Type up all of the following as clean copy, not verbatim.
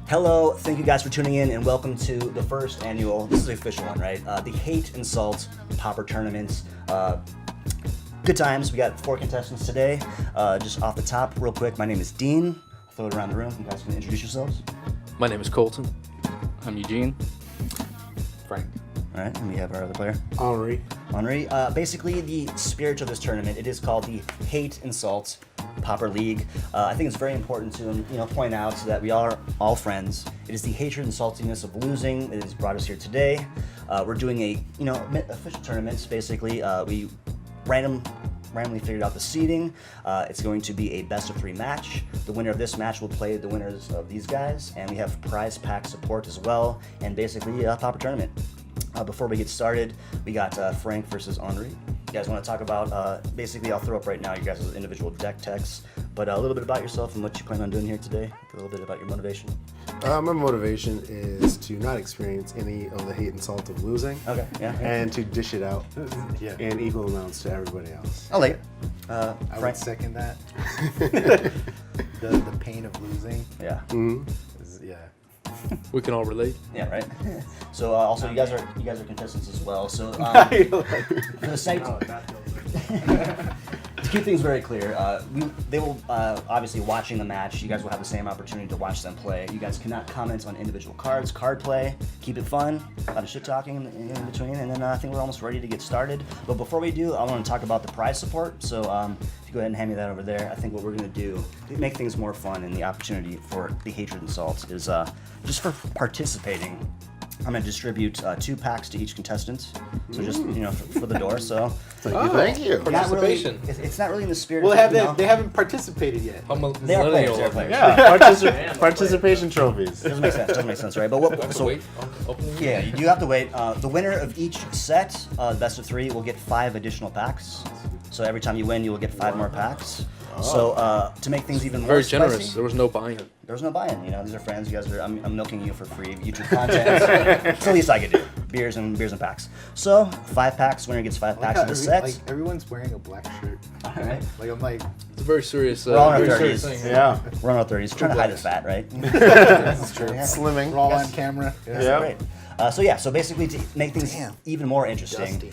Hello, thank you guys for tuning in and welcome to the first annual, this is the official one, right? The Hate and Salt Pauper Tournaments. Good times, we got 4 contestants today. Just off the top, real quick, my name is Dean. I'll throw it around the room, you guys can introduce yourselves. My name is Colton. I'm Eugene. Frank. All right, and we have our other player. Henri. Henri. Basically, the spirit of this tournament, it is called the Hate and Salt Pauper League. I think it's very important to point out that we are all friends. It is the hatred and saltiness of losing that has brought us here today. We're doing a official tournament. Basically, we randomly figured out the seeding. It's going to be a best of 3 match. The winner of this match will play the winners of these guys, and we have prize pack support as well, and basically a Pauper tournament. Before we get started, we got Frank versus Henri. You guys want to talk about, basically I'll throw up right now you guys' individual deck techs, but a little bit about yourself and what you plan on doing here today, a little bit about your motivation. My motivation is to not experience any of the hate and salt of losing. Okay, yeah. And to dish it out in equal amounts to everybody else. I like it. I Frank? would second that. the pain of losing. Yeah. Yeah. We can all relate. Yeah, right. So also you guys are contestants as well. So for the sake to keep things very clear, they will obviously watching the match. You guys will have the same opportunity to watch them play. You guys cannot comment on individual cards, card play. Keep it fun, a lot of shit talking in between, and then I think we're almost ready to get started. But before we do, I want to talk about the prize support. So if you go ahead and hand me that over there, I think what we're going to do to make things more fun and the opportunity for the hatred and salt is just for participating. I'm going to distribute 2 packs to each contestant. So just, for the door. So Thank you. Participation. It's not really in the spirit Well, of, they haven't participated yet. They are players. They are players. Yeah, participation trophies. Doesn't make sense, right? But what? So Wait, opening. yeah, you do have to wait. The winner of each set, best of 3, will get 5 additional packs. So every time you win, you will get 5 more packs. So to make things even more Very spicy, generous. There was no buy-in. there was no buy-in. These are friends. You guys are. I'm milking you for free YouTube content. It's the least I could do. Beers and packs. So 5 packs. Winner gets 5 packs of the set. Everyone's wearing a black shirt. All right. I'm like, It's a very serious. We're all in our very serious 30s. thing. Yeah. We're on our 30s. Trying to hide the fat, right? that's true. Slimming. We're all on camera. Yeah. Great. So basically to make things even more interesting,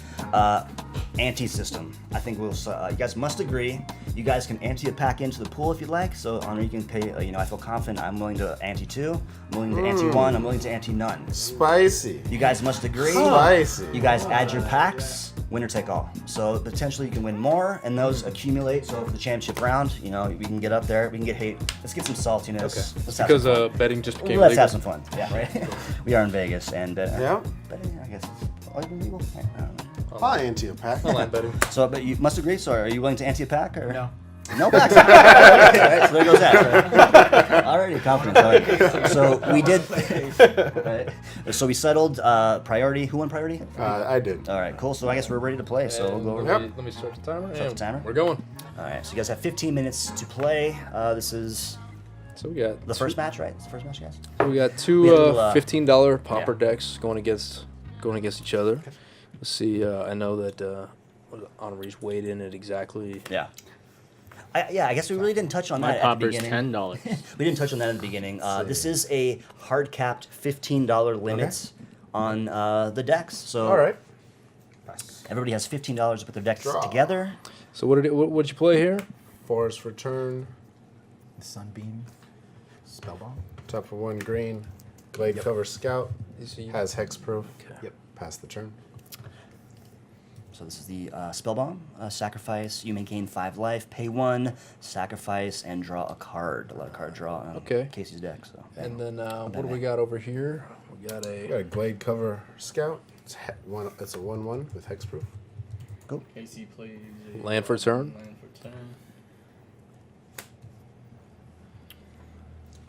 ante-system. I think you guys must agree. You guys can ante a pack into the pool if you'd like. So Henri, you can pay, I feel confident. I'm willing to ante 2. I'm willing to ante 1. I'm willing to ante none. Spicy. You guys must agree. Spicy. You guys add your packs, winner take all. So potentially you can win more, and those accumulate. So for the championship round, we can get up there. We can get hate. Let's get some saltiness. Okay. Let's have Because some fun. betting just became Let's legal. have some fun. Yeah, right. We are in Vegas, and Yeah. betting, I guess, it's all legal. I don't know. I'll ante a pack. Online betting. So, but you must agree. So, are you willing to ante a pack or No. no packs? Alright, so there goes that. Already confidence. Alright. So we did. Right. So we settled priority. Who won priority? I did. All right, cool. So I guess we're ready to play. So we'll go over. Let me start the timer. Start the and timer. We're going. All right. So you guys have 15 minutes to play. This is So we got the first match, right? It's the first match, guys. We got 2 We had a little, $15 Pauper decks going against each other. Let's see. I know that Henri's weighed in at exactly. Yeah. I guess we really didn't touch on My that at the Pauper's beginning. $10. We didn't touch on that at the beginning. This is a hard capped $15 limit on the decks. So All right. everybody has $15 to put their decks Draw. together. So what did you play here? Forest return. The Sunbeam. Spellbomb. Top for 1 green. Blade cover scout. So you- Has hexproof. Yep. Pass the turn. So this is the spell bomb. Sacrifice. You may gain 5 life. Pay 1. Sacrifice and draw a card. Let a card draw on Okay. Casey's deck. So. And then what do we got over here? We got We got a a Glade cover scout. It's a 1/1 with hexproof. Cool. Casey plays a Land for turn. Land for turn.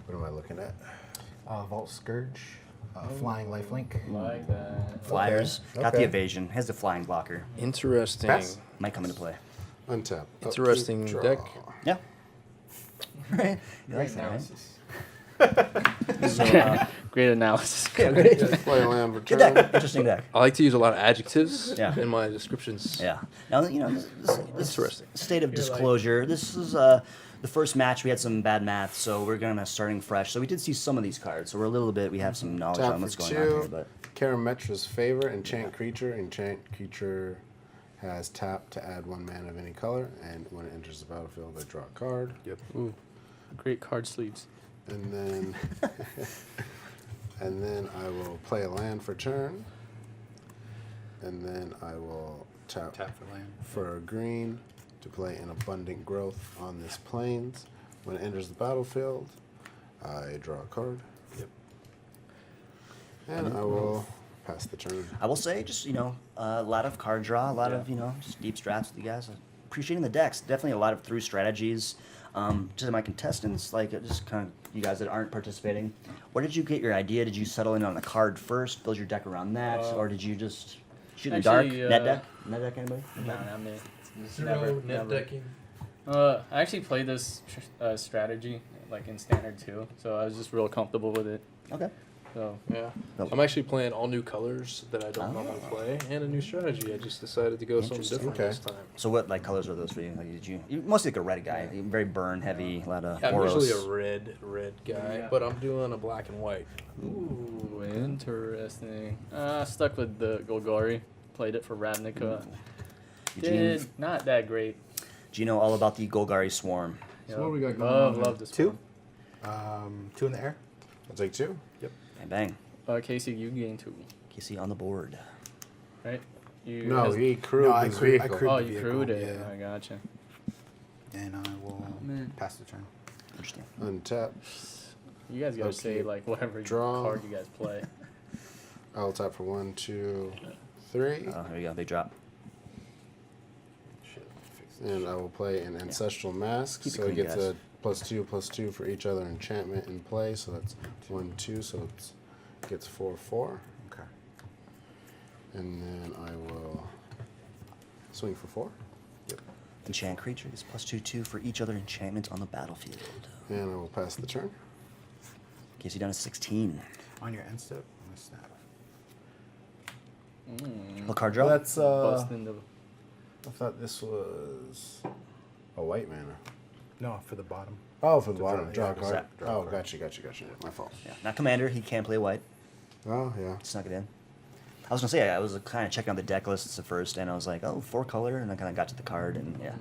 What am I looking at? Vault Scourge. Flying Lifelink. Like that. Flyers. Got the Okay. evasion. Has the flying blocker. interesting, Pass. Might come into play. Untap. interesting Draw. deck. Yeah. Right. You like Great that, right? analysis. So, Great analysis. yeah, great. Play land Good return. deck. Interesting deck. I like to use a lot of adjectives Yeah. in my descriptions. Yeah. Now, this Interesting. state of You're like- disclosure. This is the first match we had some bad math, so we're gonna starting fresh. So we did see some of these cards, so we have some knowledge Tap on what's for going on here. 2. But Karametra's Favor, enchant creature. Enchant creature has tap to add 1 mana of any color, and when it enters the battlefield, I draw a card. Yep. Ooh, great card sleeves. And then, and then I will play a land for turn, and then I will tap Tap for land. for a green to play an Abundant Growth on this plains. When it enters the battlefield, I draw a card. Yep. And I will pass the turn. I will say, just a lot of card draw, a lot of just deep strats with you guys. Appreciating the decks, definitely a lot of through strategies. To my contestants, like just kind of you guys that aren't participating, where did you get your idea? Did you settle in on a card first, build your deck around that, or did you just shoot in the dark? Actually, Net deck? Net deck, anybody? No, not me. It's Never, never. decking. I actually played this strategy like in standard too, so I was just real comfortable with it. Okay. So Yeah. Nope. I'm actually playing all new colors that I don't normally Oh. play, and a new strategy. I just decided to go something Interesting. different Okay. this time. So what like colors are those for you? Like did you're mostly like a red guy, very burn heavy, a lot of I'm Boros. usually a red guy, Yeah. but I'm doing a black and white. ooh, interesting. Stuck with the Golgari. Played it for Ravnica. Eugene, Did not that great. do you know all about the Golgari Swarm? So what do we got going love, on? Love this 2? one. 2 in the air. I'll take 2. Bang bang. Casey, you gain 2, Casey on the board. right? You No, has- he crewed I his crewed- I vehicle. crewed- Oh, the you vehicle, crewed it. yeah. I gotcha. And I will man. pass the turn. Interesting. Untap. You guys gotta say Okay. like whatever Draw. card you guys play. I'll tap for 1, 2, 3. Oh, here we go. Big drop. Shit. Fix And I will play an Ancestral Mask, Keep it so it clean, gets guys. a +2/+2 for each other enchantment in play. So that's 1, 2. So it gets 4/4, Okay. and then I will swing for 4, Enchant creature is +2/2 for each other enchantment on the battlefield. and I will pass the turn. Casey down to 16. On your end step, I'm gonna snap. A card draw. That's Bust in the. I thought this was a white mana. No, for the bottom. Oh, for the To bottom, draw, draw a yeah, card. that- draw a Oh, card. gotcha. My fault. Yeah, not commander. He can play white. Oh, yeah. Snuck it in. I was gonna say I was kind of checking out the deck lists at first, and I was like, oh, 4 color, and I kind of got to the card, and yeah,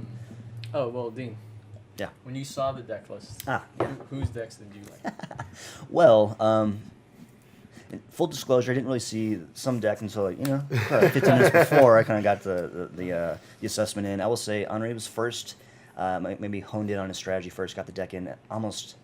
Oh well, Dean. yeah. When you saw the deck list, Ah, yeah. whose decks did you like? Well, in full disclosure, I didn't really see some deck until like, 15 minutes before I kind of got the assessment in. I will say Henri was first. Maybe honed in on his strategy first. Got the deck in almost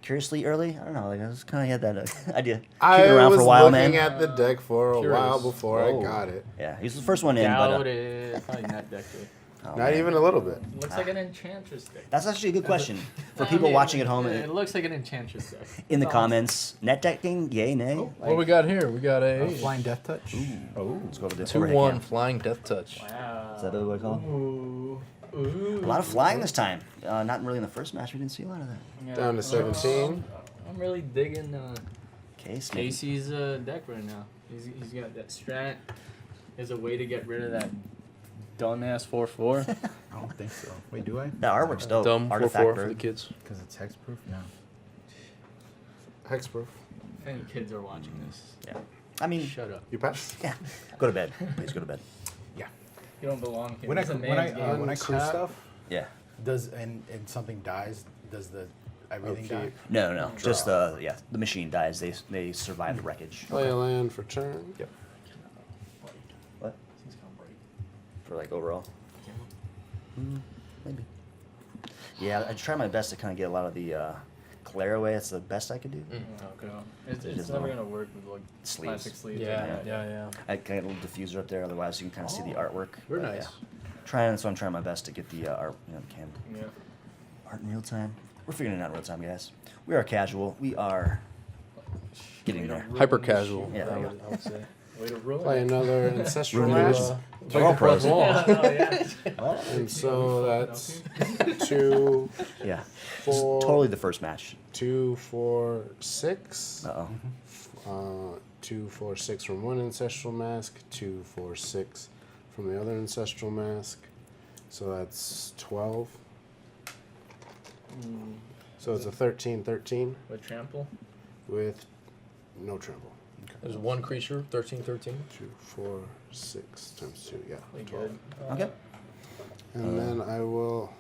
curiously early. I don't know. Like I was kind of had that idea. Keep I it around was for a while, looking man. at the deck for a Curious. while before Whoa. I got it. Yeah, he was the first one in. Doubt But, it. Probably not deck it. oh, Not man. even a little bit. Looks like an enchantress deck. That's actually a good question for I people mean, watching at home. It looks like an enchantress deck. In the That's all. comments, net decking, yay, nay. What do we got here? We got a Flying Death Touch. Oh, let's go to the 2/1 flying death touch. Wow. Is that what I call it? Ooh. Ooh. A lot of flying this time. Not really in the first match. We didn't see a lot of that. Yeah. Down to 17. I'm really digging Case. Casey's deck right now. He's got that strat. There's a way to get rid of that dumbass 4/4. I don't think so. Wait, do I? That artwork's dope. Dumb 4/4 Artifact for the bird. kids. Because it's hexproof? No. Hexproof. If any kids are watching this, Yeah. I mean, shut up. You pass? yeah. Go to bed. Please go to bed. Yeah. You don't belong here. When I It's a when I man's game. when I crew Untap. stuff, Yeah. does and something dies, does the everything Okay. die? No, no. Just Draw. the machine dies. They survive the wreckage. Play a land for turn. Yep. What? For like overall. Maybe. Yeah, I try my best to kind of get a lot of the glare away. That's the best I could do. Okay. It's It is never not. gonna work with like Sleeves. plastic sleeves. Yeah. I can get a little diffuser up there, otherwise you can kind of see the artwork. Very But, nice. yeah. Trying, so I'm trying my best to get the art, the cam. Yeah. Art in real time. We're figuring it out in real time, guys. We are casual. We are getting there. Hyper casual. Yeah, there you I would say. Way to ruin Play it. another Ancestral Ruin the Mask. illusion. Like We're all the front pros. wall. Oh, yeah. And so that's 2, Yeah. This is 4, totally the first match. 2, 4, 6. Uh oh. 2, 4, 6 from one Ancestral Mask. 2, 4, 6 from the other Ancestral Mask. So that's 12. So it's a 13/13 With trample. with no trample. There's one creature, 13/13. 2, 4, 6 times 2. Yeah. Pretty 12. good. Okay. And then I will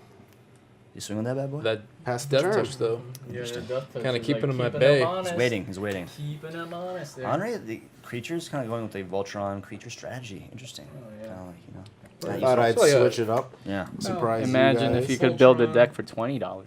You swing on that bad boy? That pass the death turn. touch though. Yeah, the death touch Kinda is keeping him at keeping bay. honest. He's waiting. He's waiting. Keeping him honest there. Henri, the creature's kind of going with the Voltron creature strategy. Interesting. Oh, yeah. Kinda like, you know. I not thought useful. I'd So, yeah. switch it up. Yeah. Surprise Imagine you if you guys. could build a Voltron. deck for $20.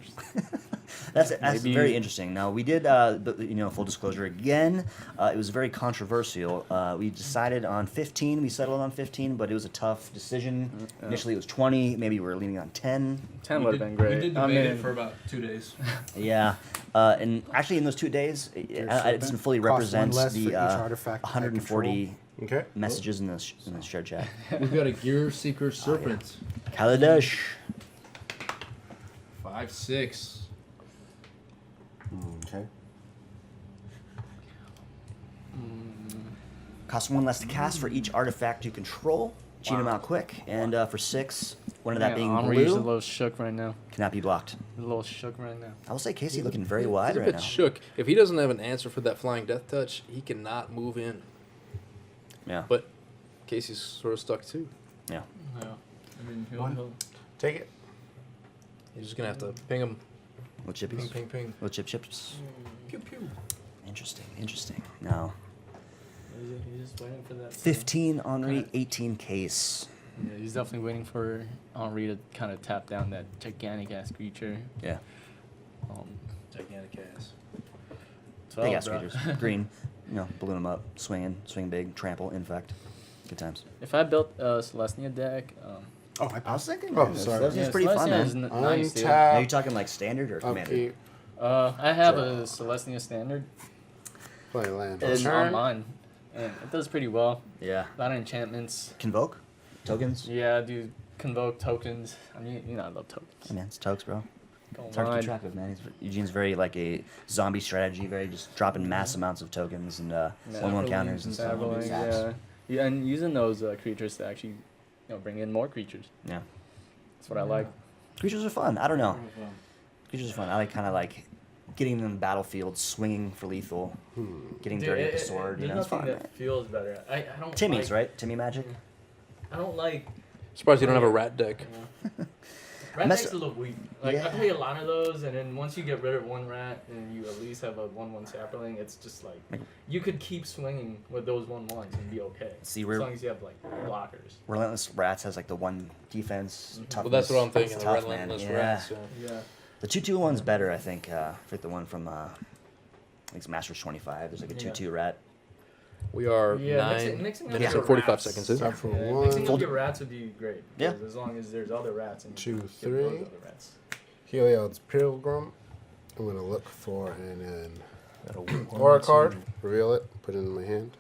That's Maybe- very interesting. Now we did, you know, full disclosure again. It was very controversial. We decided on 15. We settled on 15, but it was a tough decision. Initially, it was 20. Maybe we were leaning on 10. 10 would have been great. We did I debate mean, it for about 2 days. Yeah, and actually, in those 2 days, it doesn't fully Cost one represent less for the each artifact I 140 Okay. messages in the shared chat. We've got a Gear Seeker Serpent. Kaladesh. 5/6. Okay. Cost 1 less to cast for each artifact you control. Cheat them out quick. And for 6, one of that being Henri's a blue, little shook right now. cannot be blocked. A little shook right now. I will say Casey looking very He's wide a right bit now. shook. If he doesn't have an answer for that flying death touch, he cannot move in. Yeah. But Casey's sort of stuck too. Yeah. Yeah. I mean, he'll Take it. He's just gonna have to ping him. Little chippies. Ping, ping, ping. Little chips. Pew pew. Interesting. Interesting. Now, he's just waiting for that. 15 Henri, 18 Case. Yeah, he's definitely waiting for Henri to kind of tap down that gigantic ass creature. Yeah. Gigantic ass. Big ass bro. creatures. Green. You know, balloon them up. Swinging big. Trample. Infect. Good times. If I built a Celestia deck, Oh, I was thinking. Oh, man, sorry. That was pretty fun, Celestia is man. nice, dude. Are you Untap. talking like standard or commander? Upkeep. I have a Celestia standard Play land. on Turn. mine, and it does pretty well. Yeah. A lot of enchantments. Convoke? Tokens? Yeah, dude. Convoke tokens. I mean, you know, I love tokens. Hey, man, it's tokes, bro. Don't It's hard to keep mind. track of, man. Eugene's very like a zombie strategy, very just dropping mass amounts of tokens and one counters and stuff. Dabbling, Zaps. yeah, and using those creatures to actually, bring in more creatures. Yeah. That's what I like. Creatures are fun. I don't know. Creatures are fun. I like kind of like getting them in the battlefield, swinging for lethal, getting dirty with the sword. You know, There's it's nothing fun. that feels better. I don't. Timmy's, like, right? Timmy Magic. I don't like. Surprised you don't have a rat deck. Rat Mess- deck's a little weak. Like Yeah. I play a lot of those, and then once you get rid of one rat and you at least have a 1/1 sapling, it's just like you could keep swinging with those 1/1s and be okay. See, as we're- long as you have like blockers. Relentless Rats has like the one defense. Toughness. Well, that's what I'm thinking. It's The tough, man. relentless Yeah. rats. Yeah. The 2/2 one's better, I think. I think the one from I think it's Masters 25. There's like a 2/2 rat. We are Yeah, 9 mixing up minutes your and 45 rats. seconds. Is Stop it? for Yeah, one. mixing up Fold- your rats would be great. Yeah. because As long as there's other rats and 2, you get 3. those other rats. Heliod's Pilgrim. I'm gonna look for an That'll work. aura card. Reveal it. Put it in my hand.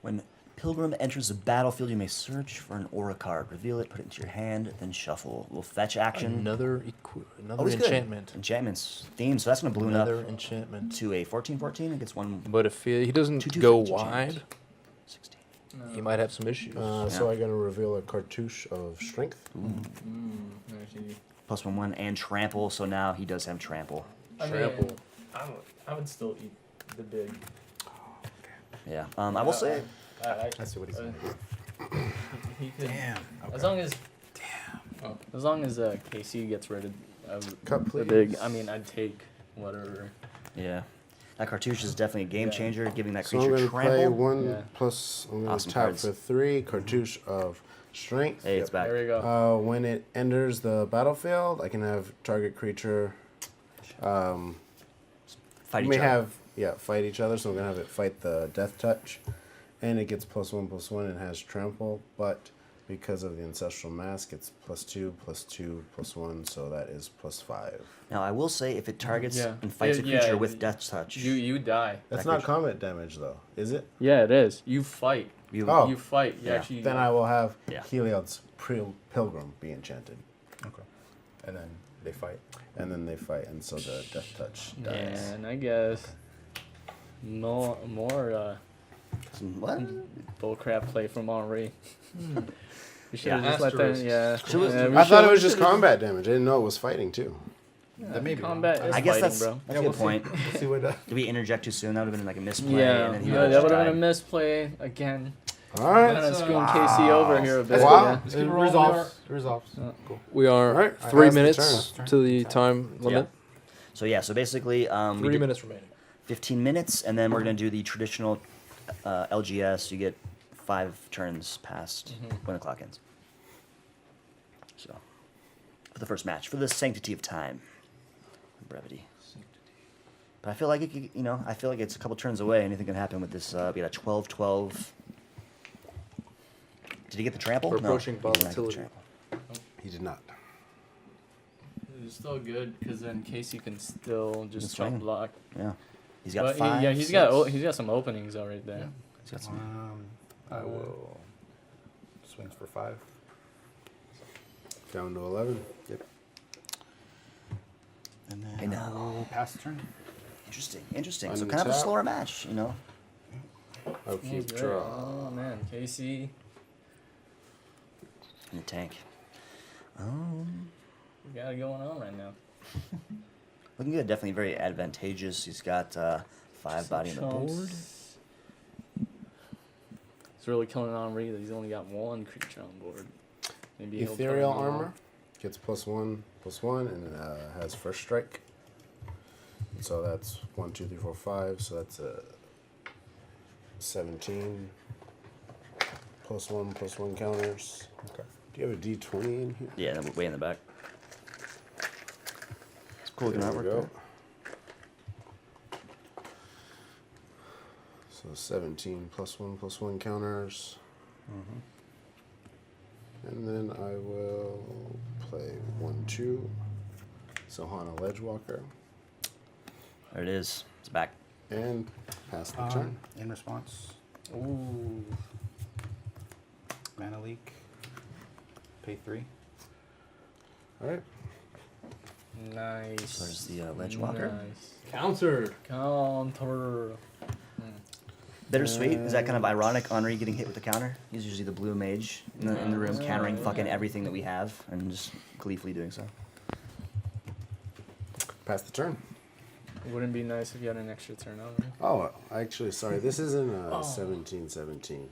When Pilgrim enters the battlefield, you may search for an aura card. Reveal it, put it into your hand, then shuffle. Little fetch action. Another another Always good. enchantment. Enchantments theme. So that's going to balloon Another up enchantment. to a 14/14. It gets one But if he doesn't 2/2 go fetch enchantment. wide, 16. he might have some issues. So I'm gonna reveal a cartouche of strength. Actually, Plus 1/1 and trample. So now he does have trample. I Trample. mean, I would still eat the big. Yeah. I will say. I see what he's doing. He could. Damn. As long as. As long as KC gets rid of Cut, the please. big, I mean, I'd take whatever. Yeah. That cartouche is definitely a game Yeah. changer, giving that So I'm creature gonna play trample. one Yeah. plus. I'm gonna Awesome tap cards. for 3. Cartouche of strength. Hey, it's back. There we go. When it enters the battlefield, I can have target creature. Fight You each may other. have fight each other. So I'm gonna have it fight the death touch, and it gets +1/+1 and has trample. But because of the ancestral mask, it's +2/+2/+1. So that is +5. Now, I will say, if it targets Yeah. and fights a Yeah, creature yeah, with death touch, You die. That's That not creature- combat damage though, is it? Yeah, it is. You fight. you, Oh. You fight. You Yeah. actually. Then I will have Yeah. Heliod's Pilgrim be enchanted, Okay. And then they fight. and then they fight, and so the death touch dies. And I guess more some, what? bullcrap play from Henri. We should have Yeah. just let them. Yeah. Should we- Yeah, we I thought should- it was we just should've- combat damage. I didn't know it was fighting too. That may be wrong. Combat is I guess fighting, that's bro. a good point. We'll see what. Did we interject too soon? That would have been like a misplay. Yeah, and then he yeah, would've that just would have been a died. misplay again. All right. Kind of screwing Casey over here a bit. Wow. Yeah. It resolves. It resolves. Cool. We are All right, 3 pass the minutes turn. to the time limit. So yeah, so basically, we 3 did minutes remaining. 15 minutes, and then we're gonna do the traditional LGS. You get 5 turns past when the clock ends. So, for the first match, for the sanctity of time, brevity. But I feel like it, I feel like it's a couple turns away. Anything can happen with this. We got a 12-12. Did he get the trample? We're No, approaching he did not get the volatility. trample. He did not. It's still good because then Casey can still just swing. jump block. Yeah, he's got But 5. yeah, he's got some openings already there. He's got some. I will. Swings for 5. Down to 11. Yep. And I then know. I'll pass the turn. Interesting. So kind of a Untap. slower match, I'll keep Great. draw. Oh man, Casey. in the tank. We got it going on right now. Looking good. Definitely very advantageous. He's got 5 body on the board. Chumps. It's really killing Henri that he's only got 1 creature on board. Maybe he'll Ethereal turn it on. armor gets +1/+1, and it has first strike. So that's 1, 2, 3, 4, 5. So that's a 17. +1/+1 counters. Okay. Do you have a D20 in here? Yeah, way in the back. It's cool looking There we artwork. go. There. So 17 +1/+1 counters. And then I will play 1/2. So Hana Ledgewalker. There it is. It's back. And pass the turn. In response, Ooh. mana leak. Pay 3. Alright. Nice. So there's the ledge walker. Nice. Counter. Counter. Bittersweet. Is that kind of ironic? Henri getting hit with the counter. He's usually the blue mage in the room, countering fucking everything that we have, and just gleefully doing so. Pass the turn. It wouldn't be nice if you had an extra turn on. Right? Oh, actually, sorry. This isn't 17/17.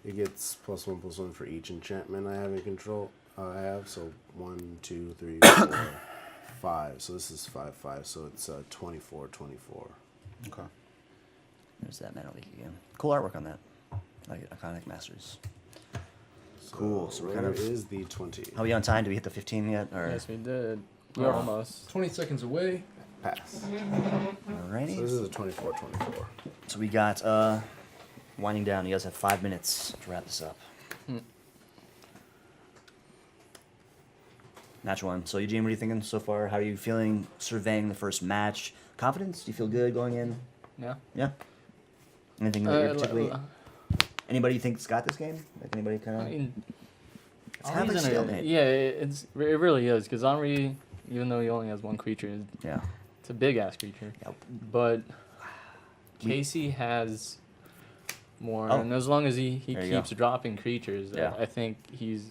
It gets +1/+1 for each enchantment I have in control. I have so 1, 2, 3, 4, 5. So this is 5/5. So it's 24/24. Okay. There's that mana leak again. Cool artwork on that. Like Iconic Masters. Cool, so we're kind where of- is the 20? Are we on time? Do we hit the 15 yet? Or Yes, we did. We're almost. 20 seconds away. Pass. So alrighty. this is a 24/24. So we got winding down. You guys have 5 minutes to wrap this up. Match 1. So Eugene, what are you thinking so far? How are you feeling surveying the first match? Confidence? Do you feel good going in? Yeah. Yeah. Anything that you're particularly? I Anybody you think's got this game? Like anybody kind of? mean, It's kind of like Henri's in a- stalemate. yeah, it really is because Henri, even though he only has 1 creature, Yeah. it's a big ass creature. Yep. But Casey has more, Oh. and as long as he There you keeps dropping creatures, Yeah. I think he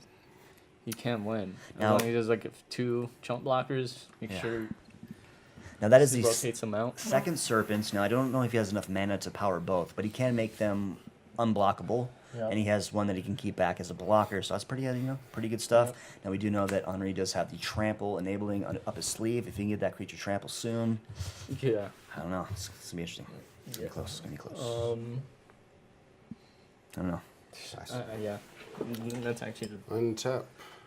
can win. As Now- long as he does like 2 chump blockers, make Yeah. sure Now that is he the rotates them out. second serpent. Now I don't know if he has enough mana to power both, but he can make them unblockable, Yeah. and he has one that he can keep back as a blocker. So that's pretty, pretty good stuff. Now we do know that Henri does have the trample enabling up his sleeve. If he can get that creature trample soon, Yeah. I don't know. It's gonna be interesting. It's gonna be close. It's gonna be close. I don't know. Yeah. That's actually the Untap.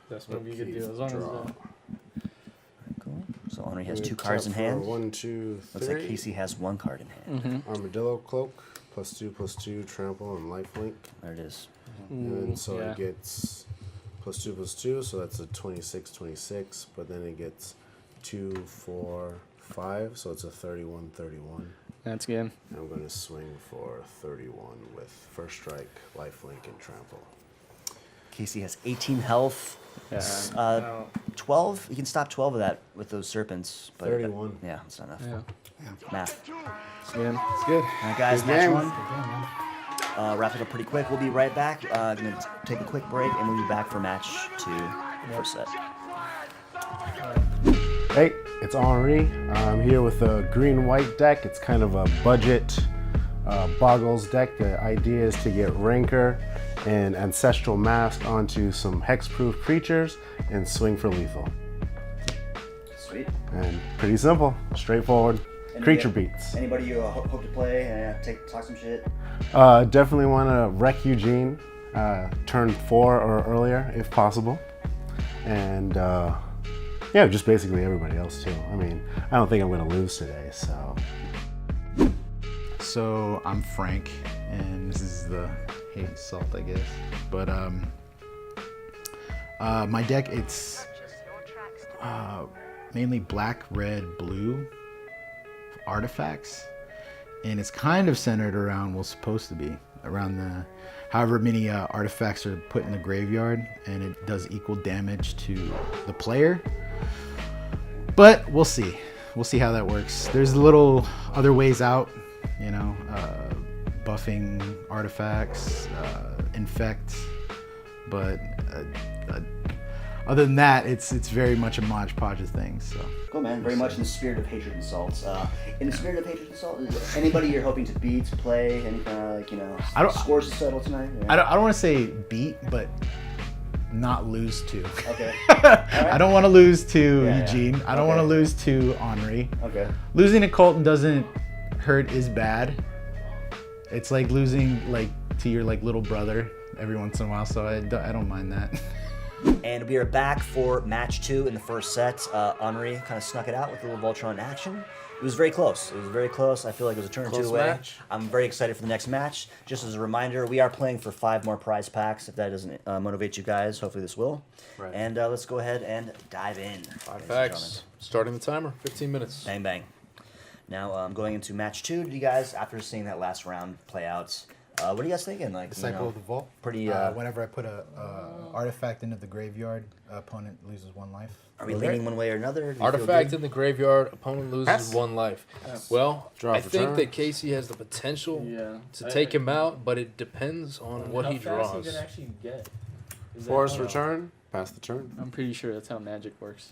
best move you could Upkeep, do as long draw. as Cool. So Henri has We 2 cards in tap for hand. 1, 2, 3. Looks like Casey has 1 card in hand. Armadillo cloak. +2/+2 trample and lifelink. There it is. And then so yeah. it gets +2/+2, so that's a 26/26. But then it gets 2, 4, 5, so it's a 31/31. That's good. I'm going to swing for 31 with first strike, lifelink, and trample. Casey has 18 health. Yeah. 12. You can stop 12 of that with those serpents. But 31. Yeah, it's not enough. Yeah. Math. Yeah. It's good. All right, guys, Good match game. 1. Good game, man. wrapping up pretty quick. We'll be right back. Gonna take a quick break, and we'll be back for match 2, first set. Hey, it's Henri. I'm here with a green-white deck. It's kind of a budget Boggles deck. The idea is to get Rancor and Ancestral Mask onto some hexproof creatures and swing for lethal. Sweet. And pretty simple, straightforward. Creature beats. Anybody you hope to play, talk some shit? Definitely want to wreck Eugene, turn 4 or earlier if possible. And yeah, just basically everybody else too. I mean, I don't think I'm going to lose today, so. So I'm Frank, and this is the hate salt, I guess. But my deck, it's mainly black, red, blue artifacts, and it's kind of centered around what's supposed to be around the however many artifacts are put in the graveyard, and it does equal damage to the player. But we'll see how that works. There's little other ways out, you know, buffing artifacts, infect, but other than that, it's very much a Mod Podge of things. So. Cool, man. Very much in the spirit of Hatred and Salt. In the spirit of Hatred and Salt, is there anybody you're hoping to beat, play, any kind of scores to settle tonight? Yeah. I don't want to say beat, but not lose to. Okay. I don't want to lose to Yeah, Eugene. yeah. I don't want to lose to Henri. Okay. Losing to Colton doesn't hurt as bad. It's like losing to your little brother every once in a while, so I don't mind that. And we are back for match 2 in the first set. Henri kind of snuck it out with a little Voltron action. It was very close. I feel like it was a turn or Close two away. match. I'm very excited for the next match. Just as a reminder, we are playing for 5 more prize packs. If that doesn't motivate you guys, hopefully this will. Right. And let's go ahead and dive in. 5 ladies and packs. Starting the timer. 15 minutes. gentlemen. Bang, bang. Now, going into match 2, do you guys, after seeing that last round play out, what are you guys thinking? Disciple of the Vault. pretty. Whenever I put a artifact into the graveyard, opponent loses 1 life. Are we leaning one way or another? Do we feel Artifact good? in the graveyard, opponent loses Pass. 1 life. Well, Draw I for think turn. that Casey has the potential Yeah. to take him out, but it depends on what How he fast draws. you can actually get. Is that- Force oh. return, pass the turn. I'm pretty sure that's how magic works.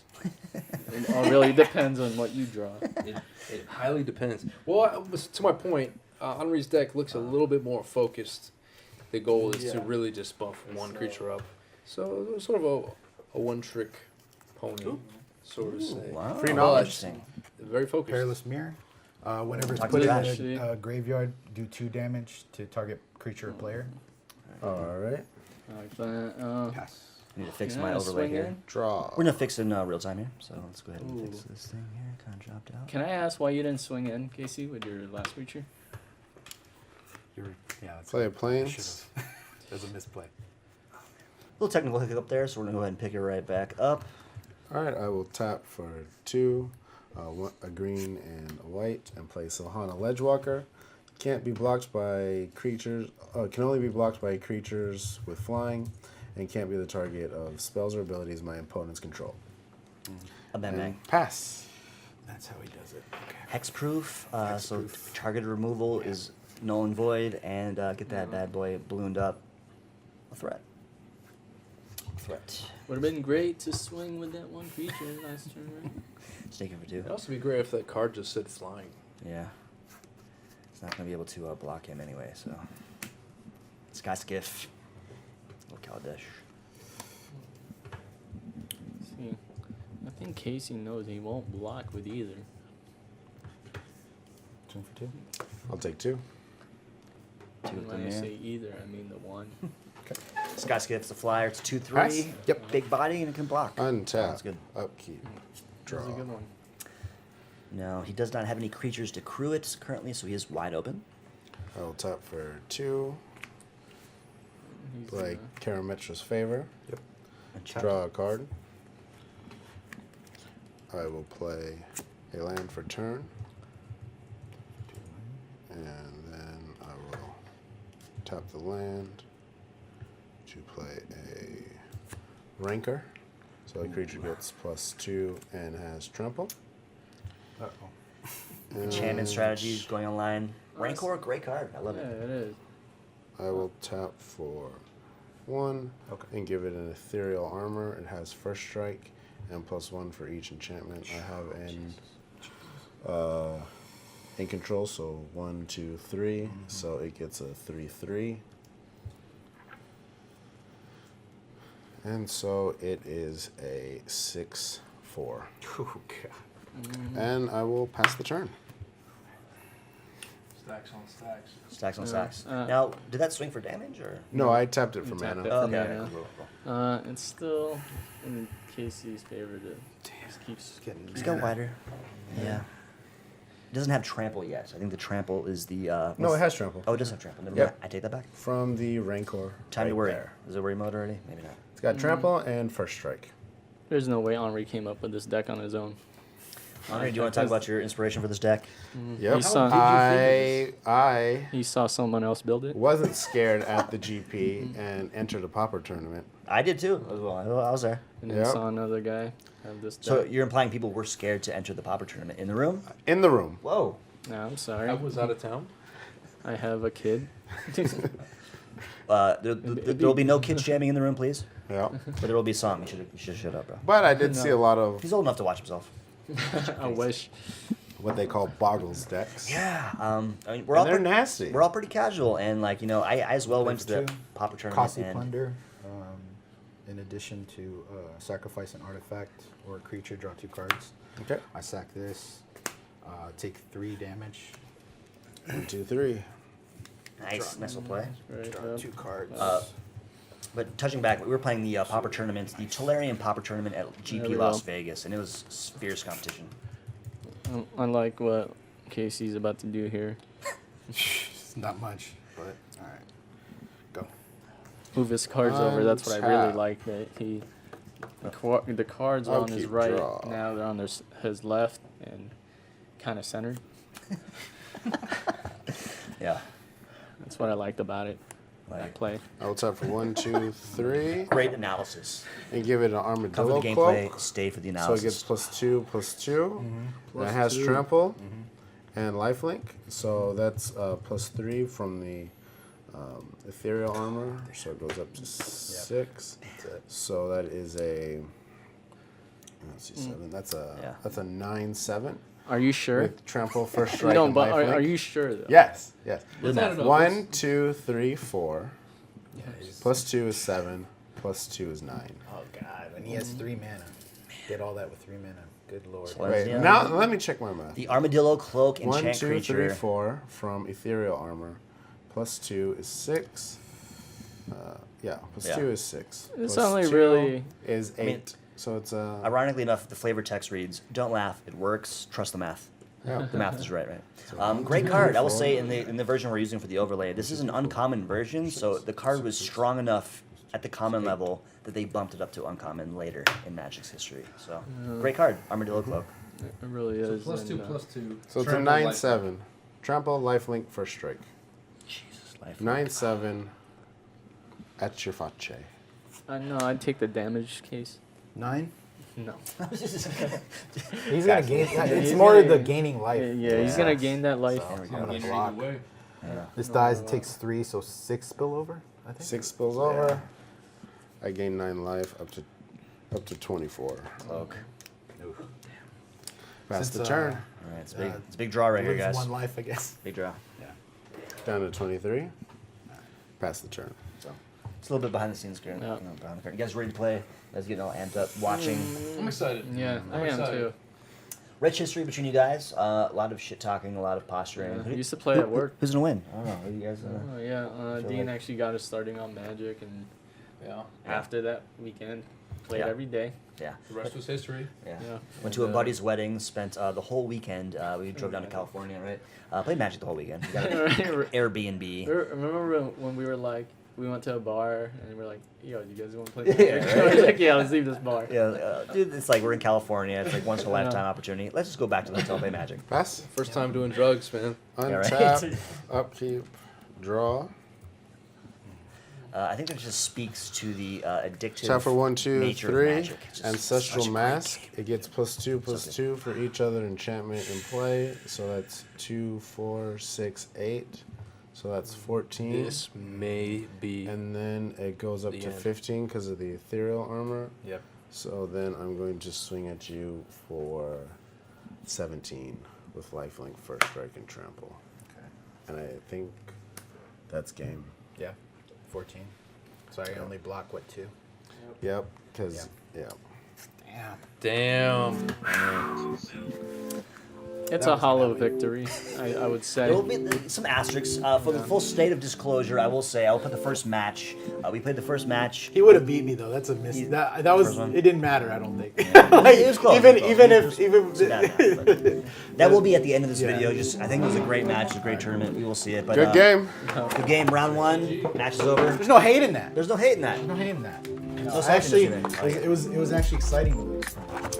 It all really depends on what you draw. It highly depends. Well, to my point, Henri's deck looks a little bit more focused. The goal is to Yeah. really just buff one creature up. So it's sort of a one-trick pony, so to say. Wow. Free But knowledge. Interesting. Very focused. Perilous Mirror. Whenever it's Talk put to in Josh. a graveyard, do 2 damage to target creature or player. All right. Like that. Pass. I need to fix Can my I overlay swing here. in? Draw. We're gonna fix it in real time here, so let's go ahead and fix Ooh. this thing here. Kind of dropped out. Can I ask why you didn't swing in, Casey, with your last creature? Yeah, that's Play a I plains. should've. There's a misplay. Little technical hiccup there, so we're gonna go ahead and pick it right back up. All right, I will tap for 2, a green and a white, and play Silhana Ledgewalker. Can't be blocked by creatures. Can only be blocked by creatures with flying, and can't be the target of spells or abilities my opponents control. A bang bang. And pass. That's how he does it. Okay. Hexproof. So Hexproof. targeted removal is null and void, and get that bad boy ballooned up. A threat. Would have been great to swing with that one creature last turn, right? Sneaking for 2. It'd also be great if that card just said flying. Yeah. It's not gonna be able to block him anyway, so. Sky Skiff. Little Kaladesh. See, I think Casey knows he won't block with either. 2 for 2. I'll take 2. 2 with When them I here. say either, I mean the one. Sky Skiff's a flyer. It's 2/3. Pass. Yep. Big body and it can block. Untap. That's good. Upkeep. That was a Draw. good one. No, he does not have any creatures to crew it currently, so he is wide open. I will tap for 2. He's, Play Karametra's Favor. And check. Draw a card. I will play a land for turn. And then I will tap the land to play a Rancor. So the creature gets +2 and has trample. Uh-oh. Enchantment And strategies going online. Rancor, great card. I love yeah, it. it is. I will tap for 1 Okay. and give it an ethereal armor. It has first strike and +1 for each enchantment. I have in control, so 1, 2, 3. So it gets a 3/3. And so it is a 6/4. Oh, God. And I will pass the turn. Stacks on stacks. Stacks on Yeah. stacks. Now, did that swing for damage or? No, I tapped it for You tapped mana. it. Oh, okay. Yeah. Okay, cool, cool. It's still in Casey's favor to just keeps. Let's go wider. Yeah. It doesn't have trample yet. I think the trample is the. No, it has trample. Oh, it does have trample. Never Yep. mind. I take that back. From the Rancor. Time right to worry. there. Is it worry mode already? Maybe not. It's got trample and first strike. There's no way Henri came up with this deck on his own. Henri, do you want to talk about your inspiration for this deck? Yep. He saw, I he saw someone else build it. wasn't scared at the GP and entered a Pauper tournament. I did too, as well. I was there. And then Yep. saw another guy have this deck. So you're implying people were scared to enter the Pauper tournament in the room? In the room. Whoa. No, I'm sorry. I was out of town. I have a kid. There will be no kids jamming in the room, please. Yeah. But there will be some. You should shut up, bro. But I did see a lot of He's old enough to watch himself. I wish. what they call boggles decks. Yeah. I mean, we're And all they're pretty, nasty. we're all pretty casual, and like I as well went to the There's two. Pauper tournament. Costly And plunder. In addition to sacrifice an artifact or a creature, draw 2 cards. Okay. I sack this. Take 3 damage. 1, 2, 3. nice little play. Right, Draw yep. 2 cards. But touching back, we were playing the Pauper tournament, the Tolarian Pauper tournament at There GP we Las go. Vegas, and it was fierce competition. Unlike what Casey's about to do here. Not much, but all right. Go. Move his cards over. That's what I really Untap. like. That he, the cards are I'll on his keep right. draw. Now they're on his left and kind of centered. Yeah. That's what I liked about it. That Like, play. I will tap for 1, 2, 3. great analysis. And give it an Come for armadillo the gameplay, cloak. stay for the So it analysis. gets +2/+2. Plus That has 2. trample and lifelink. So that's +3 from the ethereal armor. So it goes up to 6. So that is a. Let's see, 7. That's Yeah. a 9/7 Are you sure? with trample, first strike, No, and but lifelink. are you sure though? Yes. Yes. Good enough. 1, 2, 3, 4. +2 is 7. +2 is 9. Oh God! And he has 3 mana. Did all that with 3 mana. Good lord. So- Wait, Yeah. now let me check my math. The Armadillo Cloak 1, enchant 2, 3, creature. 4 from ethereal armor. +2 is 6. Yeah, Yeah. +2 is 6. It's Plus only 2 really. is 8. mean, so it's Ironically enough, the flavor text reads, "Don't laugh, it works. Trust the math." yeah. The math is right. Great card. I will say in the version we're using for the overlay, this is an uncommon version, so the card was strong enough at the common level that they bumped it up to uncommon later in Magic's history. So great card, Armadillo Cloak. It really So is. +2, and, +2. So it's a Trample, 9/7. Trample, lifelink, first strike. Jesus, life. 9/7 at your face. I know. I'd take the damage case. 9. No. He's gonna gain. It's he's more gonna- the gaining life. Yeah, he's gonna gain that life. So I'm Either gonna way. block. This dies. It takes 3, so 6 spillover. I think. 6 spills over. I gain 9 life up to 24. Cloak. Pass the Since, turn. All right, it's a big draw right here, Lose guys. 1 life, I guess. Big draw. Down to 23. Pass the turn. So it's a little bit behind the scenes, behind the curtain. You guys ready to play? You guys getting all amped up, watching. I'm excited. Yeah, I'm I am excited. too. Rich history between you guys. A lot of shit talking, a lot of posturing. I used to play at work. Who's gonna win? I don't know. Who you guys? Oh yeah, feel Dean like- actually got us starting on Magic, and Yeah. after that weekend, played Yeah. every day. Yeah. The rest was history. Yeah. Yeah. Went to a And, buddy's wedding. Spent the whole weekend. We drove down to California, right? Played Magic the whole weekend. We got an Airbnb. Remember when we were like, we went to a bar and we were like, yo, you guys want to play Yeah, Magic? right. I was like, yeah, let's leave this bar. Yeah, dude, it's like we're in California. It's like once in a lifetime opportunity. Let's just go back to the hotel and play Magic. Pass. First time doing drugs, man. right. Untap. Upkeep. Draw. I think that just speaks to the addictive Tap for 1, 2, nature of 3. Magic. It's just Ancestral such a great Mask. game. It gets +2/+2 for each other enchantment in play. So that's 2, 4, 6, 8. So that's 14. This may be. And then it goes up The to end. 15 because of the ethereal armor. Yep. So then I'm going to swing at you for 17 with lifelink, first strike, and trample. Okay. And I think that's game. Yeah. 14. So I only block what, 2? Yep, because, yeah. Damn. Damn. It's That a was hollow kinda victory, I would say. There will be some asterisks. For the full state of disclosure, I will say I'll put the first match. We played the first match. He would have beat me though. That's a miss. That was. First one? It didn't matter. I don't think. It was close. even it was even close. if even. It's a bad match, but that will be at the end of this Yeah. video. Just I think it was a great match, a great tournament. We will see it. But, Good game. Good game. Round 1. Match is over. There's no hate in that. There's no hate in that. No hate in that. No Actually, saltiness in it. it was actually exciting to lose.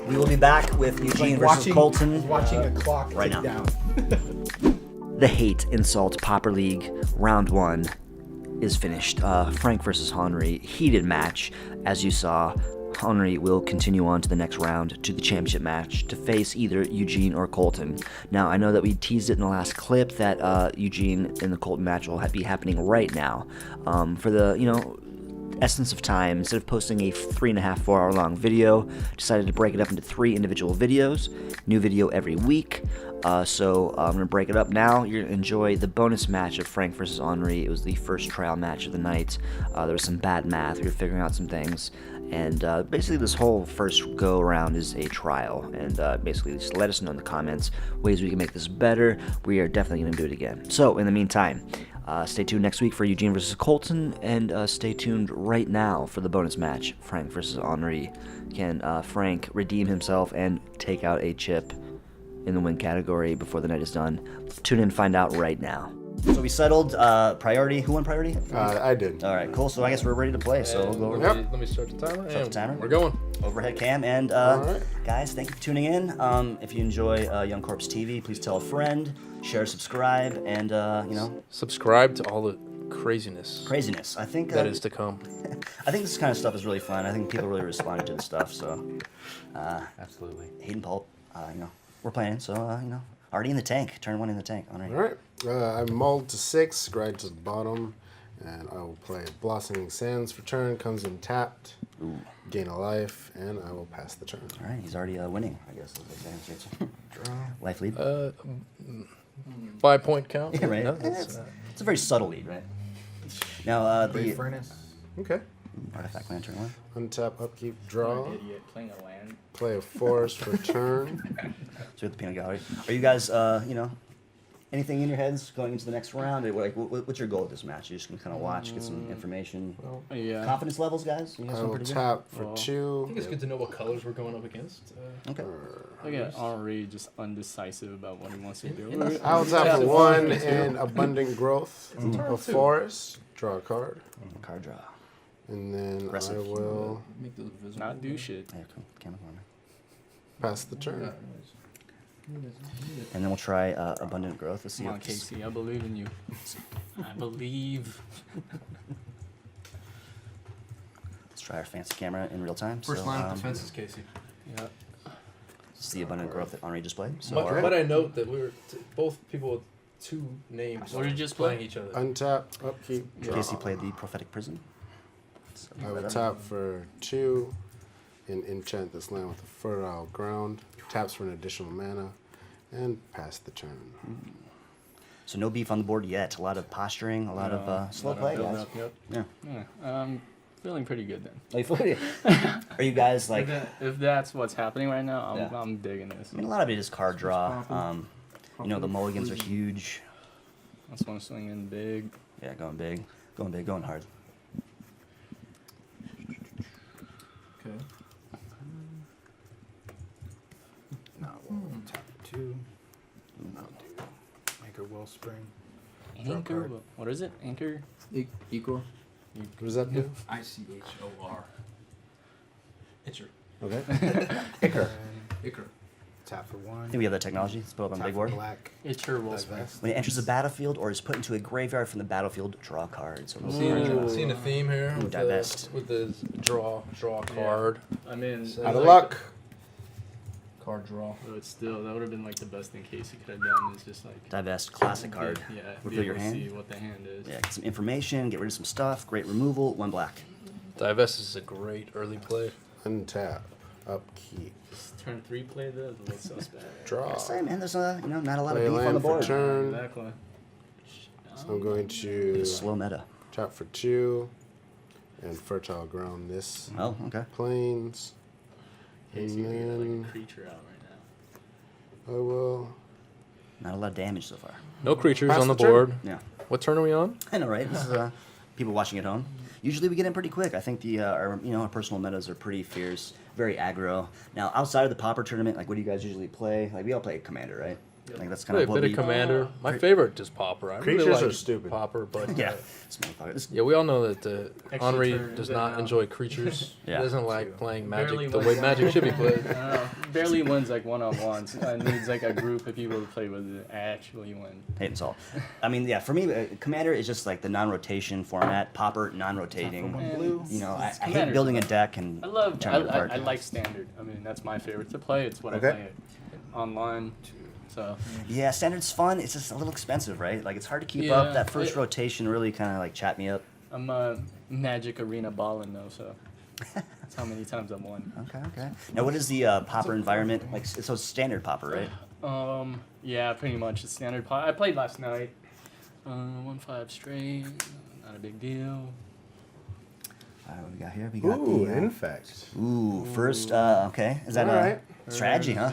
We will be back with Eugene Like versus Colton. watching a clock right tick now. down. The Hate Insult Pauper League Round 1 is finished. Frank versus Henri, heated match. As you saw, Henri will continue on to the next round to the championship match to face either Eugene or Colton. Now, I know that we teased it in the last clip that Eugene in the Colton match will be happening right now. For the, essence of time, instead of posting a 3.5, 4 hour long video, decided to break it up into 3 individual videos. New video every week. So I'm going to break it up now. You're going to enjoy the bonus match of Frank versus Henri. It was the first trial match of the night. There was some bad math. We were figuring out some things. And basically this whole first go around is a trial. And basically just let us know in the comments ways we can make this better. We are definitely going to do it again. So in the meantime, stay tuned next week for Eugene versus Colton, and stay tuned right now for the bonus match, Frank versus Henri. Can Frank redeem himself and take out a chip in the win category before the night is done? Tune in and find out right now. So we settled priority. Who won priority? I did. All right, cool. So I guess we're ready to play. So we'll go over Let me start the timer. Start the and timer. We're going. overhead cam. And right. guys, thank you for tuning in. If you enjoy Young Corpse TV, please tell a friend, share, subscribe, and Subscribe to all the craziness craziness. I think that is to come. I think this kind of stuff is really fun. I think people really responded to the stuff. So Absolutely. Hayden Pulp, we're playing. So already in the tank. Turn 1 in the tank. All right. All right. I mulled to 6, grind to the bottom, and I will play Blossoming Sands for turn. Comes in tapped. Gain a life, and I will pass the turn. All right. He's already winning. I guess. Draw. Life lead. 5 point count. Yeah, right. No, that's, It's a very subtle lead, right? Now Great the furnace. Okay. artifact land turn 1. Untap, upkeep, draw. Idiot playing a land. Play a forest for turn. So at the peanut gallery. Are you guys anything in your heads going into the next round? Or, like, what's your goal with this match? You just gonna kind of watch, get some information. Yeah. Confidence levels, guys. You guys I doing will pretty tap for Well, I 2. think it's good to know what colors we're going up against. good. Okay. Look at Henri just undecisive about what he wants to do. I will tap for 1 and Abundant Growth. A forest. Draw a card. Card draw. And then Aggressive. I will Make those visible. Not do shit. Yeah, come camera corner. pass the turn. And then we'll try abundant growth. Let's see. Come on, if this- Casey. I believe in you. I believe. Let's try our fancy camera in real time. First so, line of defense is Casey. Yeah. This is the abundant growth that Henri just played. So But, but I note that we were both people with 2 names. What did you just playing play? each other. Untap, upkeep, draw. Casey played the prophetic prison. So I will tap for 2 and enchant this land with a fertile ground. Taps for an additional mana and pass the turn. So no beef on the board yet. A lot of posturing, a lot of slow play, build guys. up, yep. Yeah. Yeah. Feeling pretty good then. Are you guys like? If that's what's happening right now, Yeah. I'm digging this. I mean, a lot of it is card draw. The mulligans are huge. I just want to swing in big. Yeah, going big, going hard. Okay. No, we'll tap for 2. I'll do Anchor Wellspring. Anchor. card. What is it? Anchor. Igor. What does that do? ICHOR. Itcher. Okay. Icker. Icker. Tap for 1. I think we have that technology. Let's put it up on the Tap big for board. black. It's your wellspring. Divest. When it enters the battlefield or is put into a graveyard from the battlefield, draw a card. So Seeing a theme here Ooh, with divest. the draw card. I mean, Out of luck. card draw. But still, that would have been like the best thing Casey could have done. Is just like Divest, classic card. Yeah, Reveal be your able to hand. see what the hand is. Yeah, get some information, get rid of some stuff, great removal, 1 black. Divest is a great early play. Untap. Upkeep. Just turn 3 play this. What's so bad? Draw. I say, man, there's not a lot Play of beef on land the for board. turn. Exactly. So I'm going to Slow meta. tap for 2 and fertile ground this Oh, okay. plains. Casey, And you got like then a creature out right now. I will Not a lot of damage so far. No creatures Pass on the the turn. board. Yeah. What turn are we on? I know, right? This is people watching at home. Usually we get in pretty quick. I think our personal metas are pretty fierce, very aggro. Now outside of the Pauper tournament, like what do you guys usually play? Like we all play Commander, right? Like that's kind Play a of what bit we. of Commander. My favorite is Pauper. I really Creatures like are stupid. Pauper, but Yeah. This motherfucker. This- yeah, we all know that Extra Henri turns does and not out. enjoy creatures. Yeah. He doesn't like playing Barely Magic the wins way one. Magic should be played. I don't know. Barely wins like one-on-ones. Needs like a group of people to play with to actually win. Hate and salt. I mean, yeah. For me, Commander is just like the non-rotation format. Pauper non-rotating. One And blue. You know, I hate Commander's building a fun. deck and I love. tearing it apart. I like standard. I mean, that's my favorite to play. It's what Okay. I play online. So Yeah, Standard's fun. It's just a little expensive, right? Like it's hard to keep Yeah, up. That first it- rotation really kind of like chat me up. I'm a Magic Arena balling though. So that's how many times I've won. Okay. Now, what is the Pauper environment like? So it's standard Pauper, right? Yeah, pretty much it's standard. I played last night. 1-5 straight. Not a big deal. All right, what we got here? We got Ooh, the. infect. First. Okay. Is that All right. a strategy, huh?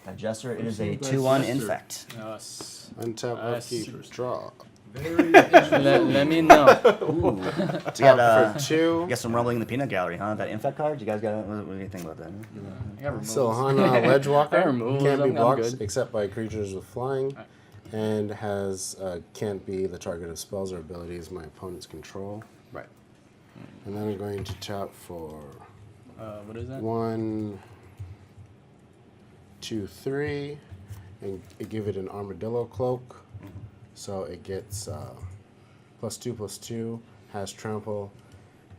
Digester. It is a 2/1 infect. Yes. Untap, Nice. upkeep, draw. Let me know. Ooh. So you got Tap for you 2. got some rumbling in the peanut gallery, huh? That infect card. You guys got. What do you think about that? I got removals. Silhana Ledgewalker I removed can't be them, I'm blocked good. except by creatures with flying, and has can't be the target of spells or abilities my opponents control. Right. And then I'm going to tap for What is that? 1, 2, 3, and give it an armadillo cloak. So it gets +2/+2, has trample,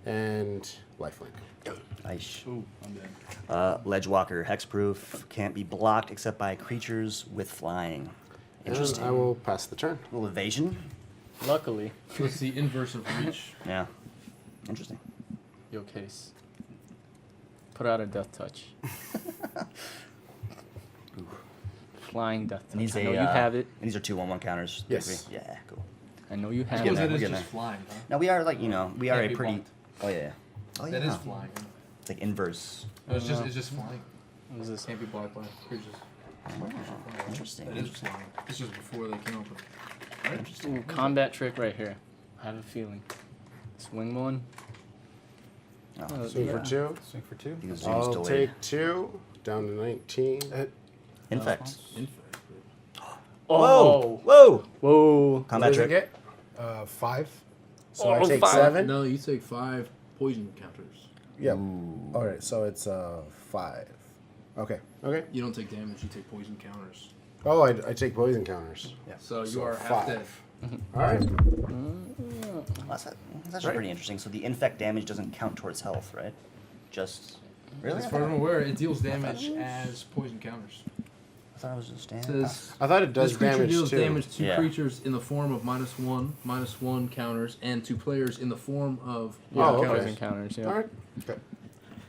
and lifelink. Nice. Ooh, I'm dead. Ledgewalker, hexproof, can't be blocked except by creatures with flying. And Interesting. I will pass the turn. A little evasion. Luckily, So it's the inverse of reach. Yeah. Interesting. yo case. Put out a death touch. Flying death touch. And he's I a, know you have it. And these are 2/1 counters. Do you Yes. agree? Yeah, cool. I know you have getting Suppose there, that we're is getting just flying, huh? Now we are like, we are Can't a be pretty. blocked. Oh yeah. Oh yeah. That is flying. It's like inverse. No, it's just flying. What is this? Can't be blocked by creatures. Interesting. That is flying. It's just before they came up with. Ooh, combat trick right here. I have a feeling. Swing one. Oh, Swing for 2. Swing for 2. because Zoom's I'll delayed. take 2 down to 19. Infect. Oh. Whoa! Whoa. What Combat does it trick. get? 5. So I Oh, take 5. 7. No, you take 5 poison counters. Yep. All right, so it's 5. Okay. Okay. You don't take damage, you take poison counters. Oh, I take poison counters. So you So are half dead. 5. All right. Well, that's actually pretty interesting. So the infect damage doesn't count towards health, right? Just really? As far as I'm aware, it deals damage as poison counters. I thought it was just It standard. says I thought it does this creature damage deals too. damage to Yeah. creatures in the form of -1/-1 counters, and to players in the form of Yeah, Oh, okay. poison counters. Yeah. All right. Okay.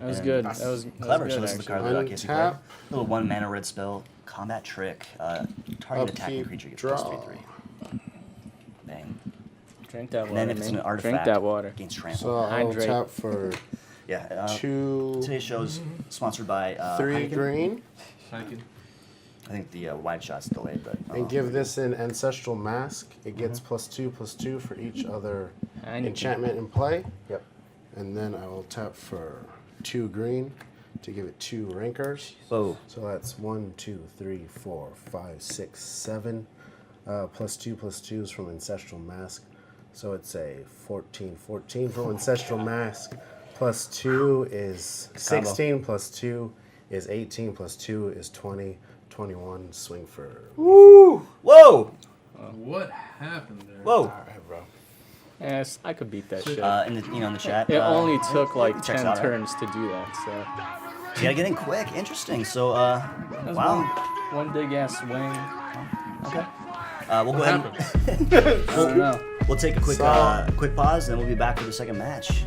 That was And good. that's That was clever. That So was this is good, the card that Casey played. Untap. Little 1 mana red spell. Combat trick. Target attacking Upkeep, creature gets draw. +3/3. Bang. actually. Drink that And water, then if it's man. an artifact, Drink that water. gains trample. So I'll Hydrate. tap for Yeah. 2, Today's show's sponsored by 3 Heineken. green, I think the wide shot's delayed, but and give this an ancestral mask. It gets +2/+2 for each other Heineken. enchantment in play. Yep. And then I will tap for 2 green to give it 2 rankers. Whoa. So that's 1, 2, 3, 4, 5, 6, 7. +2/+2s from Ancestral Mask. So it's a 14 from Ancestral Mask. +2 is 16, +2 is 18, +2 is 20. 21, swing for. Woo! Whoa! What happened there? Whoa! All right, bro. Yes, I could beat that shit. In the chat. It only took like checks 10 out, right? turns to do that, so. So you gotta get in quick. Interesting. So, That's wow. one big ass swing. Okay. We'll go ahead. I don't know. We'll take a quick pause, and then we'll be back for the second match.